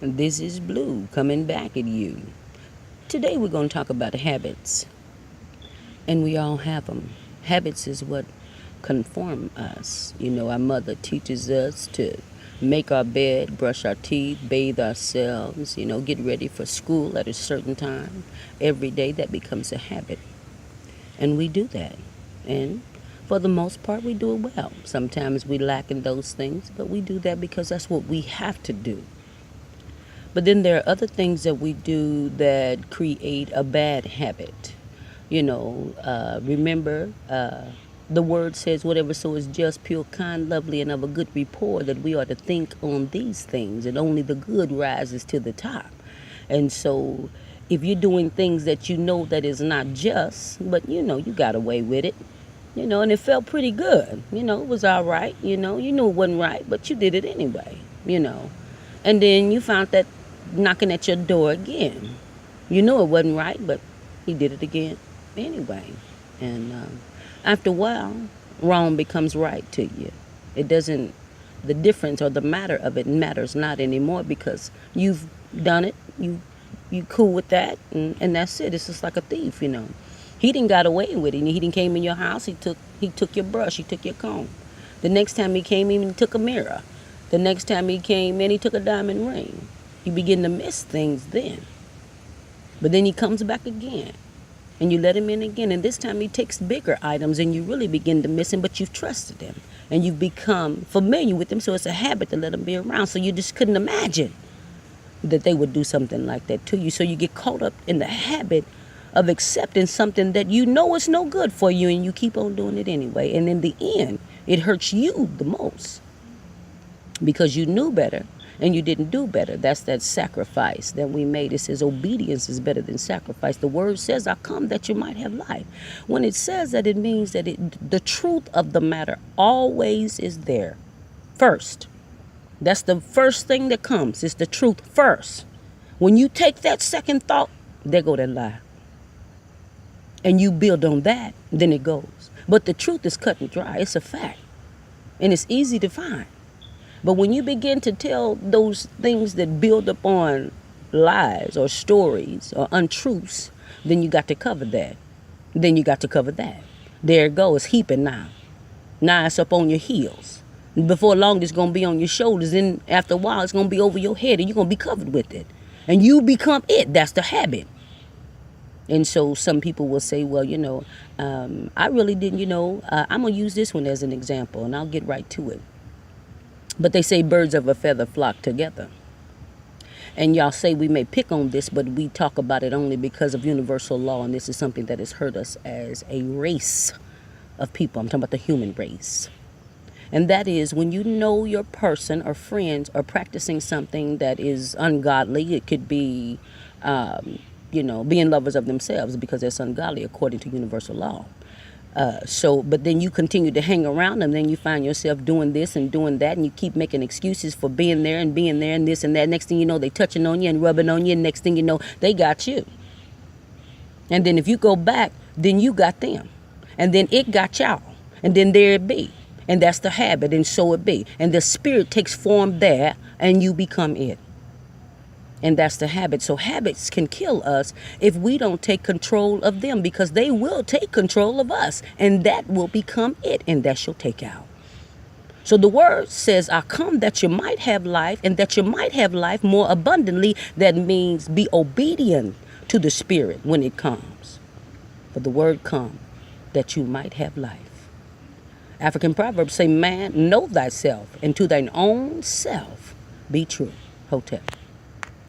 This is Blue coming back at you. Today we're going to talk about habits, and we all have them. Habits is what conform us. Our mother teaches us to make our bed, brush our teeth, bathe ourselves, get ready for school at a certain time. Every day that becomes a habit, and we do that. And for the most part, we do it well. Sometimes we lack in those things, but we do that because that's what we have to do. But then there are other things that we do that create a bad habit. Remember, the word says, whatever so is just, pure, kind, lovely, and of a good rapport, that we are to think on these things, and only the good rises to the top. And so if you're doing things that you know that is not just, but you got away with it, and it felt pretty good, it was all right, you knew it wasn't right, but you did it anyway. And then you found that knocking at your door again. You knew it wasn't right, but he did it again anyway. And after a while, wrong becomes right to you. It doesn't, the difference or the matter of it matters not anymore, because you've done it. You cool with that, and that's it. It's just like a thief. He didn't got away with it. He didn't came in your house. He took your brush. He took your comb. The next time he came in, he took a mirror. The next time he came in, he took a diamond ring. You begin to miss things then. But then he comes back again, and you let him in again. And this time he takes bigger items, and you really begin to miss him, but you've trusted him. And you've become familiar with him, so it's a habit to let him be around. So you just couldn't imagine that they would do something like that to you. So you get caught up in the habit of accepting something that you know is no good for you, and you keep on doing it anyway. And in the end, it hurts you the most, because you knew better and you didn't do better. That's that sacrifice that we made. It says obedience is better than sacrifice. The word says, I come that you might have life. When it says that, it means that the truth of the matter always is there first. That's the first thing that comes. It's the truth first. When you take that second thought, there go that lie. And you build on that, then it goes. But the truth is cut and dry. It's a fact. And it's easy to find. But when you begin to tell those things that build upon lies or stories or untruths, then you got to cover that. Then you got to cover that. There it goes, heaping now. Now it's up on your heels. Before long, it's going to be on your shoulders. Then after a while, it's going to be over your head, and you're going to be covered with it. And you become it. That's the habit. And so some people will say, well, I really didn't, I'm going to use this one as an example, and I'll get right to it. But they say birds of a feather flock together. And y'all say we may pick on this, but we talk about it only because of universal law. And this is something that has hurt us as a race of people. I'm talking about the human race. And that is when you know your person or friends are practicing something that is ungodly. It could be, being lovers of themselves, because that's ungodly according to universal law. But then you continue to hang around them, then you find yourself doing this and doing that, and you keep making excuses for being there and this and that. Next thing you know, they touching on you and rubbing on you, and next thing you know, they got you. And then if you go back, then you got them. And then it got y'all. And then there it be. And that's the habit, and so it be. And the spirit takes form there, and you become it. And that's the habit. So habits can kill us if we don't take control of them, because they will take control of us, and that will become it, and that's your takeout. So the word says, I come that you might have life, and that you might have life more abundantly. That means be obedient to the spirit when it comes. For the word come that you might have life. African proverbs say, man, know thyself, and to thine own self be true. Hotep.